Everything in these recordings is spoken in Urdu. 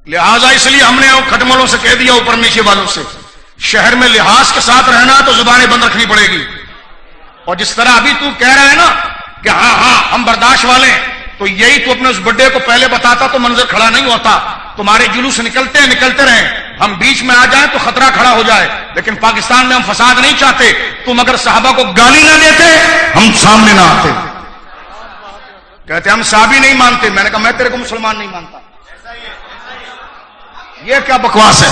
لہٰذا اس لیے ہم نے کھٹملوں سے کہہ دیا، اوپر نیچے والوں سے، شہر میں لحاظ کے ساتھ رہنا تو زبانیں بند رکھنی پڑے گی. اور جس طرح ابھی تو کہہ رہا ہے نا کہ ہاں ہم برداشت والے ہیں، تو یہی تو اپنے اس بڈے کو پہلے بتاتا تو منظر کھڑا نہیں ہوتا. تمہارے جلوس نکلتے رہیں، ہم بیچ میں آ جائیں تو خطرہ کھڑا ہو جائے. لیکن پاکستان میں ہم فساد نہیں چاہتے. تم اگر صحابہ کو گالی نہ دیتے ہم سامنے نہ آتے. کہتے ہم صحابی نہیں مانتے. میں نے کہا میں تیرے کو مسلمان نہیں مانتا. یہ کیا بکواس ہے؟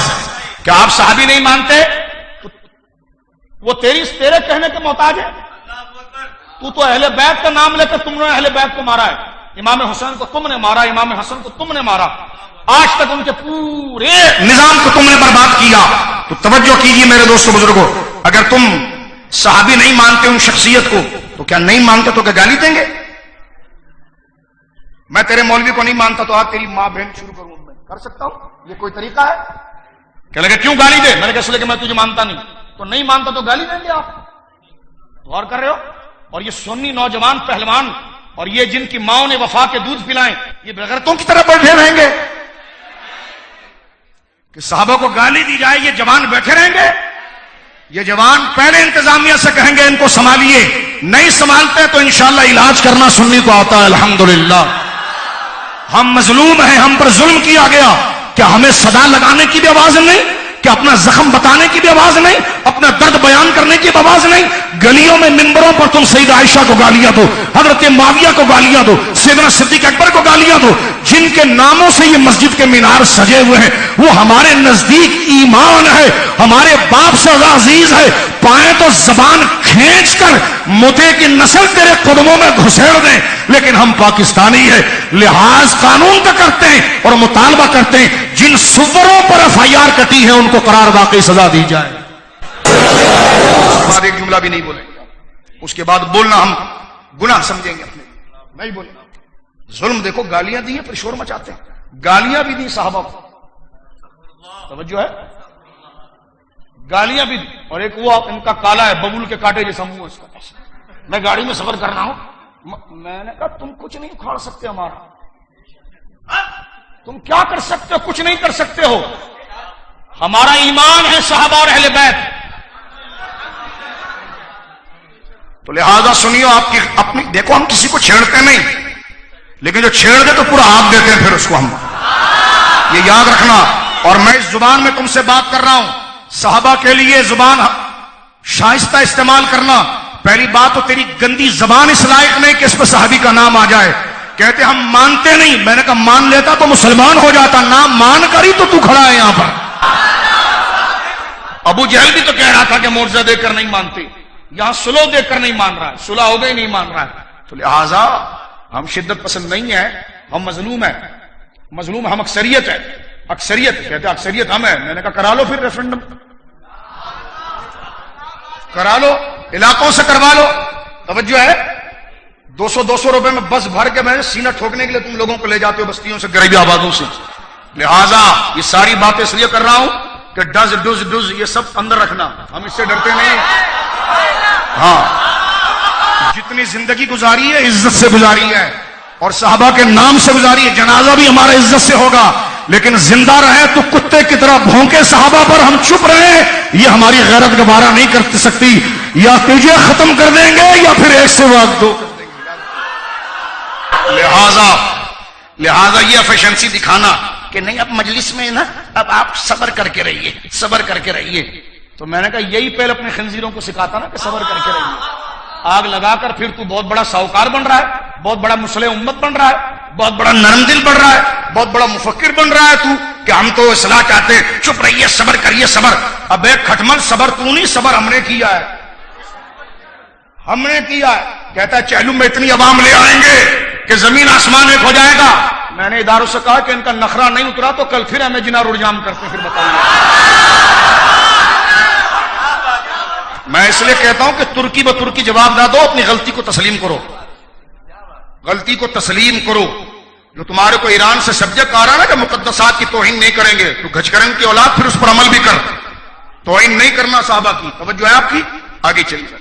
کیا آپ صحابی نہیں مانتے؟ وہ تیرے کہنے کے محتاج ہے. تو اہل بیت کا نام لے کے تم نے اہل بیت کو مارا ہے. امام حسین کو تم نے مارا، امام حسن کو تم نے مارا، آج تک ان کے پورے نظام کو تم نے برباد کیا. تو توجہ کیجیے میرے دوستوں بزرگوں، اگر تم صحابی نہیں مانتے ان شخصیت کو تو کیا نہیں مانتے تو کیا گالی دیں گے؟ میں تیرے مولوی کو نہیں مانتا تو آج تیری ماں بہن شروع کروں، میں کر سکتا ہوں؟ یہ کوئی طریقہ ہے؟ کہ لگے کیوں گالی دے؟ میں نے کہا اس لیے کہ میں تجھے مانتا نہیں. تو نہیں مانتا تو گالی دیں گے آپ؟ غور کر رہے ہو؟ اور یہ سنی نوجوان پہلوان اور یہ جن کی ماؤں نے وفا کے دودھ پلائیں، یہ بغیرتوں کی طرح بیٹھے رہیں گے کہ صحابہ کو گالی دی جائے؟ یہ جوان بیٹھے رہیں گے؟ یہ جوان پہلے انتظامیہ سے کہیں گے ان کو سنبھالیے. نہیں سنبھالتے تو انشاءاللہ علاج کرنا سنی کو آتا ہے. الحمدللہ ہم مظلوم ہیں، ہم پر ظلم کیا گیا. کیا ہمیں صدا لگانے کی بھی آواز نہیں؟ کہ اپنا زخم بتانے کی بھی آواز نہیں؟ اپنا درد بیان کرنے کی بھی آواز نہیں؟ گلیوں میں منبروں پر تم سیدہ عائشہ کو گالیاں دو، حضرت معاویہ کو گالیاں دو، سیدنا صدیق اکبر کو گالیاں دو، جن کے ناموں سے یہ مسجد کے مینار سجے ہوئے ہیں. وہ ہمارے نزدیک ایمان ہے، ہمارے باپ سے عزیز ہے. پائیں تو زبان کھینچ کر متے کی نسل تیرے قدموں میں گھسیڑ دیں، لیکن ہم پاکستانی ہیں، لحاظ قانون کا کرتے ہیں اور مطالبہ کرتے ہیں جن سوروں پر FIR کٹی ہے ان کو قرار واقعی سزا دی جائے. بعد ایک جملہ بھی نہیں بولیں گے، اس کے بعد بولنا ہم گناہ سمجھیں گے اپنے، نہیں بولیں. ظلم دیکھو، گالیاں دی ہیں پھر شور مچاتے ہیں. گالیاں بھی دی صحابہ کو، توجہ ہے، گالیاں بھی دی. اور ایک وہ ان کا کالا ہے، ببول کے کاٹے جیسا منہ ہے اس کا. میں گاڑی میں سفر کر رہا ہوں، میں نے کہا تم کچھ نہیں اکھاڑ سکتے ہمارا، تم کیا کر سکتے ہو؟ کچھ نہیں کر سکتے ہو. ہمارا ایمان ہے صحابہ اور اہل بیت. تو لہذا سنیو، آپ کی اپنی دیکھو، ہم کسی کو چھیڑتے نہیں، لیکن جو چھیڑ دے تو پورا ہاتھ دیتے ہیں پھر اس کو ہم. یہ یاد رکھنا. اور میں اس زبان میں تم سے بات کر رہا ہوں، صحابہ کے لیے زبان شائستہ استعمال کرنا. پہلی بات تو تیری گندی زبان اس لائق نہیں کہ اس پہ صحابی کا نام آ جائے. کہتے ہم مانتے نہیں. میں نے کہا مان لیتا تو مسلمان ہو جاتا، نام مان کر ہی تو کھڑا ہے یہاں پر. ابو جہل بھی تو کہہ رہا تھا کہ معجزہ دیکھ کر نہیں مانتے، یہاں سلو دیکھ کر نہیں مان رہا ہے، صلح ہو گئی نہیں مان رہا ہے. تو لہذا ہم شدت پسند نہیں ہیں، ہم مظلوم ہیں. مظلوم ہم اکثریت ہے. اکثریت کہتے ہیں اکثریت ہم ہیں. میں نے کہا کرا لو پھر ریفرنڈم، کرا لو، علاقوں سے کروا لو. توجہ ہے، 200 روپے میں بس بھر کے میں سینہ ٹھوکنے کے لیے تم لوگوں کو لے جاتے ہو بستیوں سے، غریبی آبادوں سے. لہذا یہ ساری باتیں اس لیے کر رہا ہوں کہ ڈز یہ سب اندر رکھنا، ہم اس سے ڈرتے نہیں. ہاں، جتنی زندگی گزاری ہے عزت سے گزاری ہے، اور صحابہ کے نام سے گزاری ہے. جنازہ بھی ہمارا عزت سے ہوگا، لیکن زندہ رہے تو کتے کی طرح بھونکے صحابہ پر ہم چپ رہے، یہ ہماری غیرت گوارا نہیں کر سکتی. یا تجھے ختم کر دیں گے یا پھر ایک سے واقع دو کر دیں گے. لہذا یہ ایفیشنسی دکھانا کہ نہیں اب مجلس میں نا، اب آپ صبر کر کے رہیے، صبر کر کے رہیے. تو میں نے کہا یہی پہلے اپنے خنزیروں کو سکھاتا نا کہ صبر کر کے رہیے. آگ لگا کر پھر تو بہت بڑا ساہوکار بن رہا ہے، بہت بڑا مصلح امت بن رہا ہے، بہت بڑا نرم دل بن رہا ہے، بہت بڑا مفکر بن رہا ہے تو کہ ہم تو اصلاح چاہتے ہیں. چپ رہیے، صبر کریے، صبر. اب ایک کھٹمل صبر تو نہیں، صبر ہم نے کیا ہے، ہم نے کیا ہے. کہتا ہے چہلم میں اتنی عوام لے آئیں گے کہ زمین آسمان ایک ہو جائے گا. میں نے اداروں سے کہا کہ ان کا نخرہ نہیں اترا تو کل پھر ہمیں جنا روڈ جام کرتے پھر بتائیے. میں اس لیے کہتا ہوں کہ ترکی ب ترکی جواب نہ دو، اپنی غلطی کو تسلیم کرو، غلطی کو تسلیم کرو. جو تمہارے کو ایران سے سبجیکٹ آ رہا ہے نا کہ مقدسات کی توہین نہیں کریں گے، تو گھچکرن کی اولاد پھر اس پر عمل بھی کر. توہین نہیں کرنا صحابہ کی. توجہ ہے آپ کی؟ آگے چلیے.